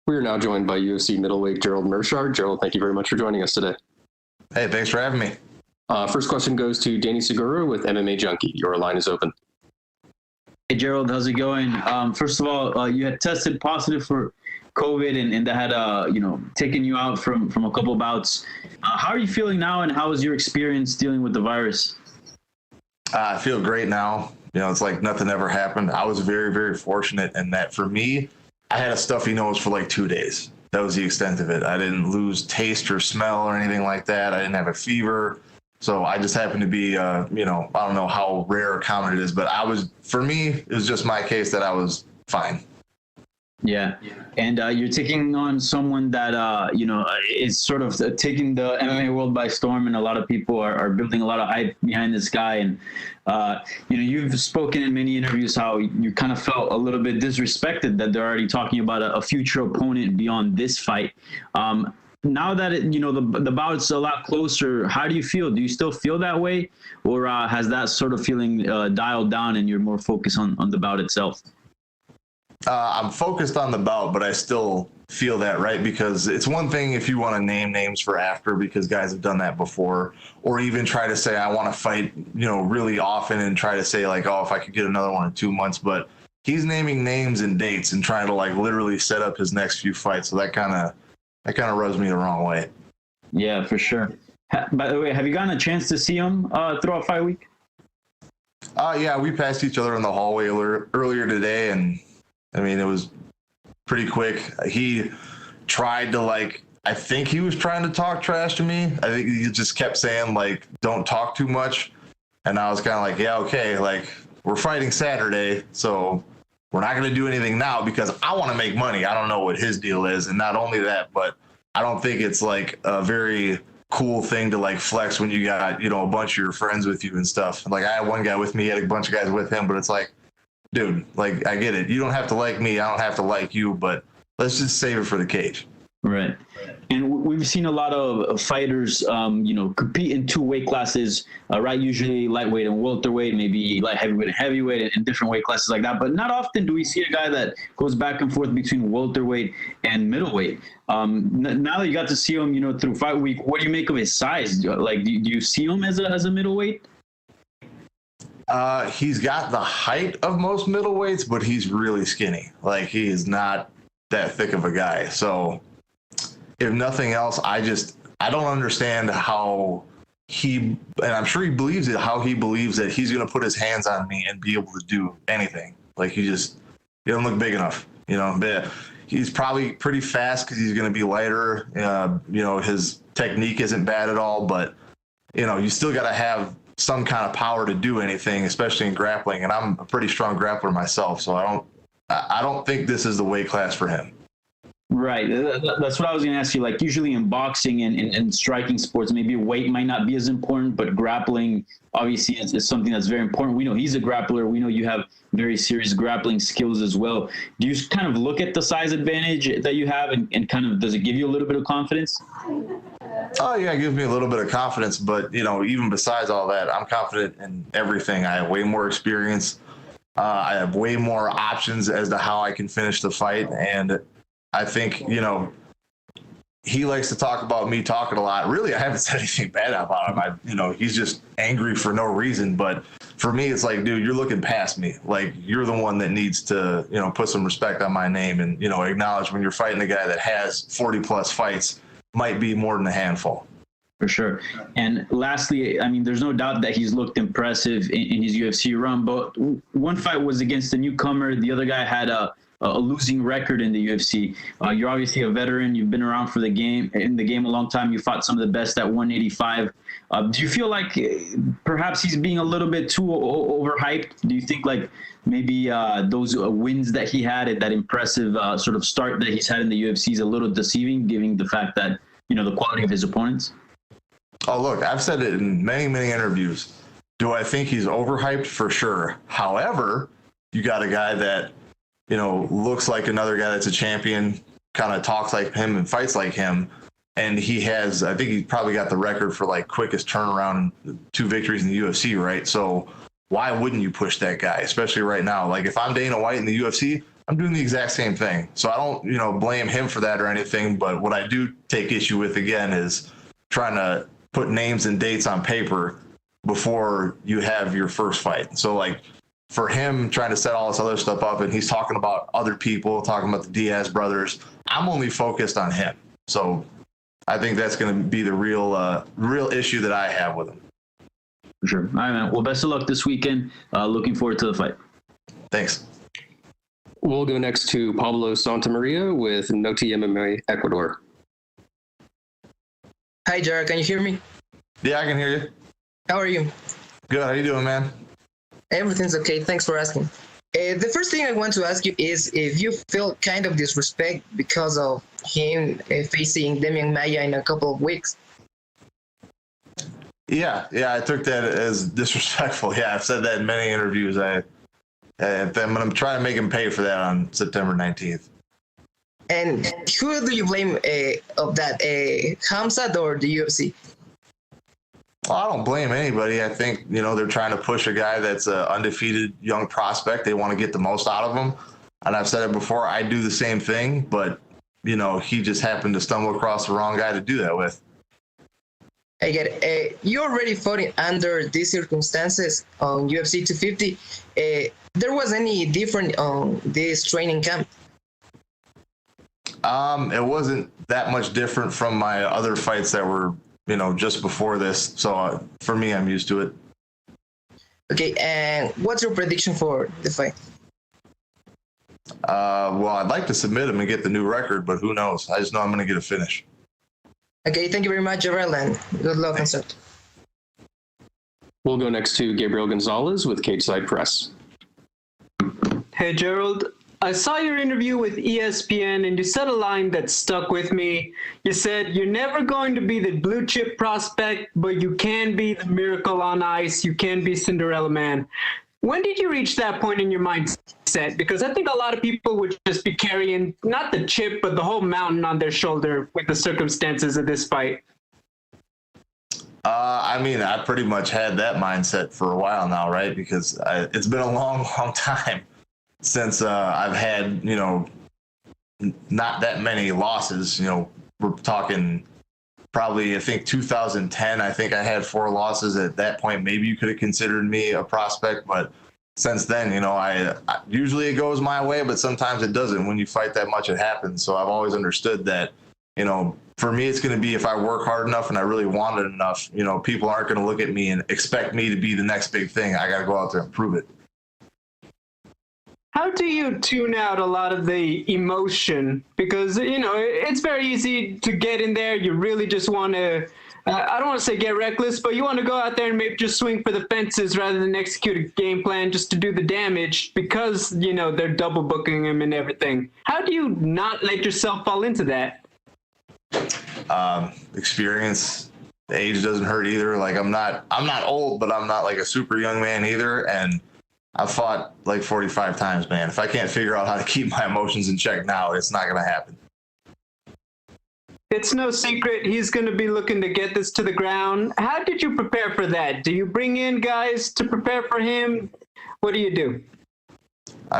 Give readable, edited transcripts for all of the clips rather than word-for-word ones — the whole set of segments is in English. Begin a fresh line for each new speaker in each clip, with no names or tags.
We are now joined by UFC middleweight Gerald Meerschaert. Gerald, thank you very much for joining us today.
Hey, thanks for having me.
First question goes to Danny Segura with MMA Junkie. Your line is open.
Hey, Gerald, how's it going? First of all, you had tested positive for COVID and that had, taken you out from a couple of bouts. How are you feeling now, and how was your experience dealing with the virus?
I feel great now. It's like nothing ever happened. I was very, very fortunate in that for me, I had a stuffy nose for like 2 days. That was the extent of it. I didn't lose taste or smell or anything like that. I didn't have a fever. So I just happened to be, I don't know how rare or common it is, but for me, it was just my case that I was fine.
Yeah. And you're taking on someone that, is sort of taking the MMA world by storm, and a lot of people are building a lot of hype behind this guy. And, you've spoken in many interviews how you kind of felt a little bit disrespected that they're already talking about a future opponent beyond this fight. Now that, the bout's a lot closer, how do you feel? Do you still feel that way? Or has that sort of feeling dialed down and you're more focused on the bout itself?
I'm focused on the bout, but I still feel that, right? Because it's one thing if you want to name names for after, because guys have done that before, or even try to say, I want to fight, really often and try to say like, oh, if I could get another one in 2 months, but he's naming names and dates and trying to like literally set up his next few fights. So that kind of rubs me the wrong way.
Yeah, for sure. By the way, have you gotten a chance to see him throughout fight week?
Yeah, we passed each other in the hallway earlier today, and it was pretty quick. He tried to I think he was trying to talk trash to me. I think he just kept saying like, don't talk too much. And I was kind of like, yeah, okay. Like, we're fighting Saturday, so we're not going to do anything now because I want to make money. I don't know what his deal is. And not only that, but I don't think it's like a very cool thing to like flex when you got, a bunch of your friends with you and stuff. Like, I had one guy with me, he had a bunch of guys with him, but it's like, dude, like, I get it. You don't have to like me. I don't have to like you, but let's just save it for the cage.
Right. And we've seen a lot of fighters, compete in two weight classes, right? Usually lightweight and welterweight, maybe light heavyweight and heavyweight, and different weight classes like that. But not often do we see a guy that goes back and forth between welterweight and middleweight. Now that you got to see him, through fight week, what do you make of his size? Like, do you see him as a middleweight?
He's got the height of most middleweights, but he's really skinny. Like, he is not that thick of a guy. So if nothing else, I don't understand how and I'm sure he believes it, how he believes that he's going to put his hands on me and be able to do anything. Like, he doesn't look big enough, but he's probably pretty fast because he's going to be lighter. His technique isn't bad at all, but you still got to have some kind of power to do anything, especially in grappling. And I'm a pretty strong grappler myself, so I don't think this is the weight class for him.
Right. That's what I was going to ask you. Like, usually in boxing and striking sports, maybe weight might not be as important, but grappling obviously is something that's very important. We know he's a grappler. We know you have very serious grappling skills as well. Do you kind of look at the size advantage that you have and kind of, does it give you a little bit of confidence?
Oh, yeah, it gives me a little bit of confidence. But, even besides all that, I'm confident in everything. I have way more experience. I have way more options as to how I can finish the fight. And I think, he likes to talk about me talking a lot. Really, I haven't said anything bad about him. He's just angry for no reason. But for me, it's like, dude, you're looking past me. Like, you're the one that needs to, put some respect on my name and, acknowledge when you're fighting a guy that has 40 plus fights, might be more than a handful.
For sure. And lastly, there's no doubt that he's looked impressive in his UFC run, but one fight was against a newcomer. The other guy had a losing record in the UFC. You're obviously a veteran. You've been around in the game a long time. You fought some of the best at 185. Do you feel like perhaps he's being a little bit too overhyped? Do you think like maybe those wins that he had at that impressive sort of start that he's had in the UFC is a little deceiving, given the fact that, the quality of his opponents?
Oh, look, I've said it in many, many interviews. Do I think he's overhyped? For sure. However, you got a guy that, looks like another guy that's a champion, kind of talks like him and fights like him. And I think he probably got the record for like quickest turnaround, 2 victories in the UFC, right? So why wouldn't you push that guy, especially right now? Like, if I'm Dana White in the UFC, I'm doing the exact same thing. So I don't, blame him for that or anything. But what I do take issue with, again, is trying to put names and dates on paper before you have your first fight. So, like, for him trying to set all this other stuff up, and he's talking about other people, talking about the Diaz brothers, I'm only focused on him. So I think that's going to be the real issue that I have with him.
For sure. All right, man. Well, best of luck this weekend. Looking forward to the fight.
Thanks.
We'll go next to Pablo Santamaria with Noti MMA Ecuador.
Hi, Gerald. Can you hear me?
Yeah, I can hear you.
How are you?
Good. How you doing, man?
Everything's okay. Thanks for asking. The first thing I want to ask you is if you feel kind of disrespect because of him facing Demian Maia in a couple of weeks.
Yeah, I took that as disrespectful. Yeah, I've said that in many interviews. I'm going to try to make him pay for that on September 19th.
And who do you blame of that, Khamzat or the UFC?
Well, I don't blame anybody. I think, they're trying to push a guy that's an undefeated young prospect. They want to get the most out of him. And I've said it before, I do the same thing, but, he just happened to stumble across the wrong guy to do that with.
I get it. You already fought under these circumstances on UFC 250. There was any different on this training camp?
It wasn't that much different from my other fights that were, just before this. So for me, I'm used to it.
Okay, and what's your prediction for the fight?
Well, I'd like to submit him and get the new record, but who knows? I just know I'm going to get a finish.
Okay, thank you very much, Gerald, and good luck, Sept.
We'll go next to Gabriel Gonzalez with Cageside Press.
Hey, Gerald. I saw your interview with ESPN, and you said a line that stuck with me. You said, "You're never going to be the blue chip prospect, but you can be the miracle on ice. You can be Cinderella Man." When did you reach that point in your mindset? Because I think a lot of people would just be carrying not the chip, but the whole mountain on their shoulder with the circumstances of this fight.
I pretty much had that mindset for a while now, right? Because it's been a long, long time since I've had, not that many losses. We're talking probably, I think 2010, I think I had 4 losses. At that point, maybe you could have considered me a prospect, but since then, I usually it goes my way, but sometimes it doesn't. When you fight that much, it happens. So I've always understood that, for me, it's going to be if I work hard enough and I really want it enough, people aren't going to look at me and expect me to be the next big thing. I got to go out there and prove it.
How do you tune out a lot of the emotion? Because, it's very easy to get in there. You really just want to, I don't want to say get reckless, but you want to go out there and maybe just swing for the fences rather than execute a game plan just to do the damage because, they're double booking him and everything. How do you not let yourself fall into that?
Experience. Age doesn't hurt either. Like I'm not old, but I'm not like a super young man either. And I've fought like 45 times, man. If I can't figure out how to keep my emotions in check now, it's not going to happen.
It's no secret he's going to be looking to get this to the ground. How did you prepare for that? Do you bring in guys to prepare for him? What do you do?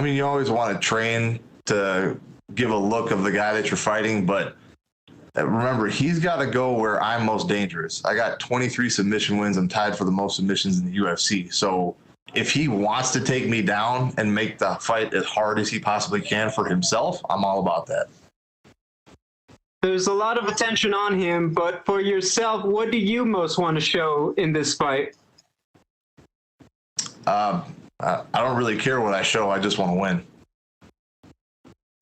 You always want to train to give a look of the guy that you're fighting, but remember, he's got to go where I'm most dangerous. I got 23 submission wins. I'm tied for the most submissions in the UFC. So if he wants to take me down and make the fight as hard as he possibly can for himself, I'm all about that.
There's a lot of attention on him, but for yourself, what do you most want to show in this fight?
I don't really care what I show. I just want to win.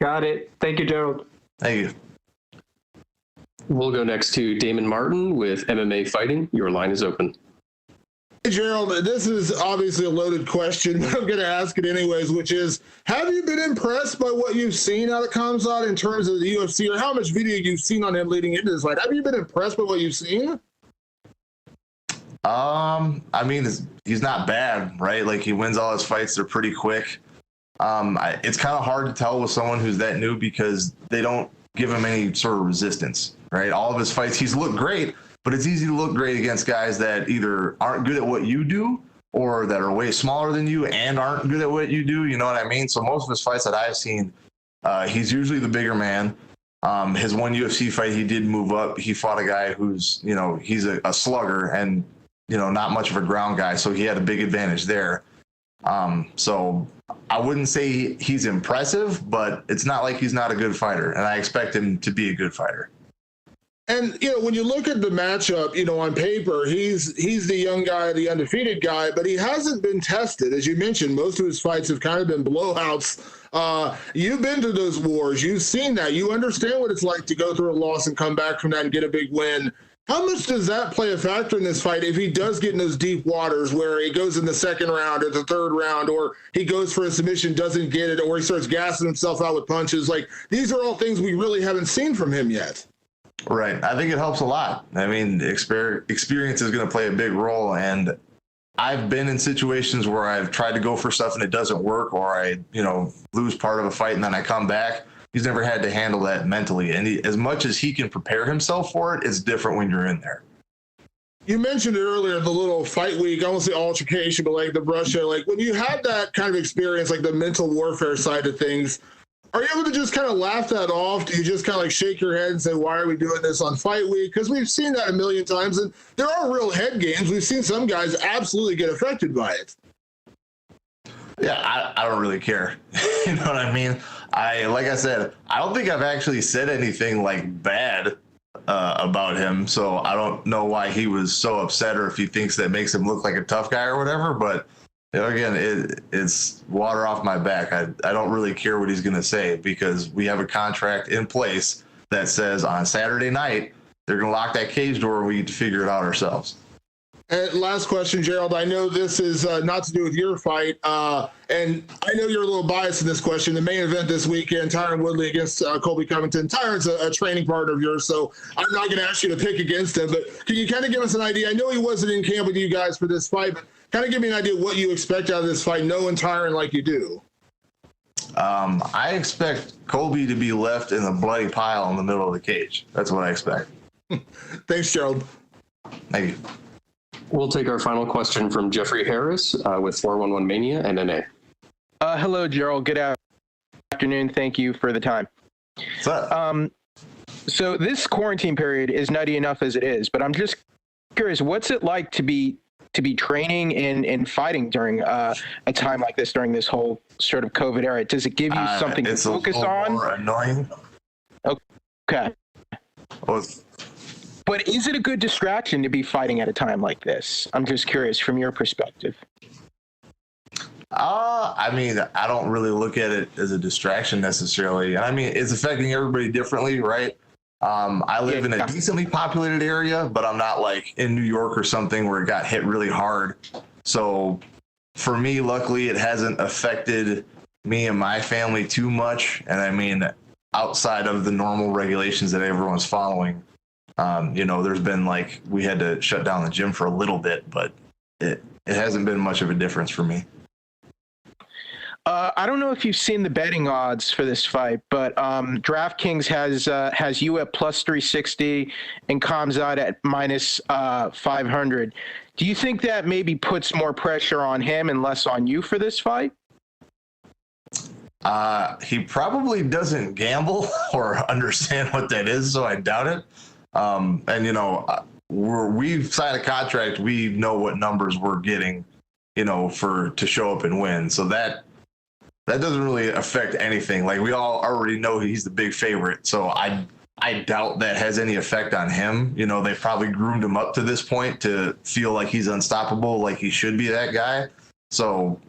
Got it. Thank you, Gerald.
Thank you.
We'll go next to Damon Martin with MMA Fighting. Your line is open.
Hey, Gerald, this is obviously a loaded question, but I'm going to ask it anyways, which is, have you been impressed by what you've seen out of Khamzat in terms of the UFC, or how much video you've seen on him leading into this fight? Have you been impressed by what you've seen?
He's not bad, right? Like, he wins all his fights. They're pretty quick. It's kind of hard to tell with someone who's that new because they don't give him any sort of resistance, right? All of his fights, he's looked great, but it's easy to look great against guys that either aren't good at what you do or that are way smaller than you and aren't good at what you do. You know what I mean? So most of his fights that I've seen, he's usually the bigger man. His one UFC fight, he did move up. He fought a guy who's, he's a slugger and, not much of a ground guy. So he had a big advantage there. So I wouldn't say he's impressive, but it's not like he's not a good fighter. And I expect him to be a good fighter.
And, when you look at the matchup, on paper, he's the young guy, the undefeated guy, but he hasn't been tested. As you mentioned, most of his fights have kind of been blowouts. You've been to those wars. You've seen that. You understand what it's like to go through a loss and come back from that and get a big win. How much does that play a factor in this fight if he does get in those deep waters where he goes in the second round or the third round, or he goes for a submission, doesn't get it, or he starts gassing himself out with punches? Like, these are all things we really haven't seen from him yet.
Right. I think it helps a lot. I mean, experience is going to play a big role. And I've been in situations where I've tried to go for stuff and it doesn't work, or I, lose part of a fight and then I come back. He's never had to handle that mentally. And as much as he can prepare himself for it, it's different when you're in there.
You mentioned it earlier, the little fight week, I won't say altercation, but like the Russia, like when you had that kind of experience, like the mental warfare side of things, are you able to just kind of laugh that off? Do you just kind of like shake your head and say, why are we doing this on fight week? Because we've seen that a million times, and there are real head games. We've seen some guys absolutely get affected by it.
Yeah, I don't really care. You know what I mean? Like I said, I don't think I've actually said anything like bad about him. So I don't know why he was so upset, or if he thinks that makes him look like a tough guy or whatever. But again, it's water off my back. I don't really care what he's going to say, because we have a contract in place that says on Saturday night, they're going to lock that cage door and we get to figure it out ourselves.
And last question, Gerald. I know this is not to do with your fight, and I know you're a little biased in this question. The main event this weekend, Tyron Woodley against Colby Covington. Tyron's a training partner of yours, so I'm not going to ask you to pick against him, but can you kind of give us an idea? I know he wasn't in camp with you guys for this fight, but kind of give me an idea what you expect out of this fight, knowing Tyron like you do.
I expect Colby to be left in a bloody pile in the middle of the cage. That's what I expect.
Thanks, Gerald.
Thank you.
We'll take our final question from Jeffrey Harris with 411 Mania MMA.
Hello, Gerald. Good afternoon. Thank you for the time.
What's up?
So this quarantine period is nutty enough as it is, but I'm just curious, what's it like to be training and fighting during a time like this, during this whole sort of COVID era? Does it give you something to focus on?
More annoying.
Okay.
Well,
but is it a good distraction to be fighting at a time like this? I'm just curious from your perspective.
I mean, I don't really look at it as a distraction necessarily. And I mean, it's affecting everybody differently, right? I live in a decently populated area, but I'm not like in New York or something where it got hit really hard. So for me, luckily, it hasn't affected me and my family too much. And I mean, outside of the normal regulations that everyone's following, there's been like, we had to shut down the gym for a little bit, but it hasn't been much of a difference for me.
I don't know if you've seen the betting odds for this fight, but DraftKings has you at plus 360 and Khamzat at minus 500. Do you think that maybe puts more pressure on him and less on you for this fight?
He probably doesn't gamble or understand what that is, so I doubt it. We've signed a contract. We know what numbers we're getting, to show up and win. So that doesn't really affect anything. Like, we all already know he's the big favorite. So I doubt that has any effect on him. They've probably groomed him up to this point to feel like he's unstoppable, like he should be that guy. So,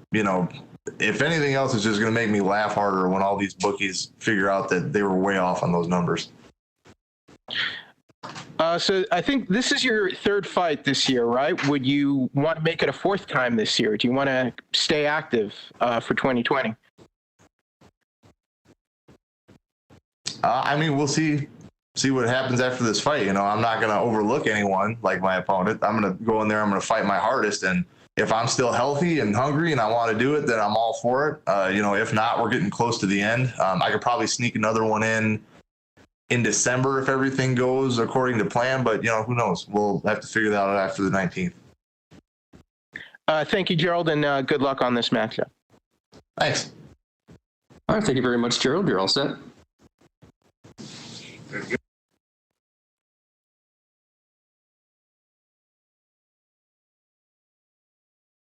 if anything else, it's just going to make me laugh harder when all these bookies figure out that they were way off on those numbers.
So I think this is your third fight this year, right? Would you want to make it a fourth time this year? Do you want to stay active for 2020?
I mean, we'll see what happens after this fight. I'm not going to overlook anyone like my opponent. I'm going to go in there. I'm going to fight my hardest. And if I'm still healthy and hungry and I want to do it, then I'm all for it. If not, we're getting close to the end. I could probably sneak another one in December if everything goes according to plan, but who knows? We'll have to figure that out after the 19th.
Thank you, Gerald, and good luck on this matchup.
Thanks.
All right, thank you very much, Gerald. You're all set.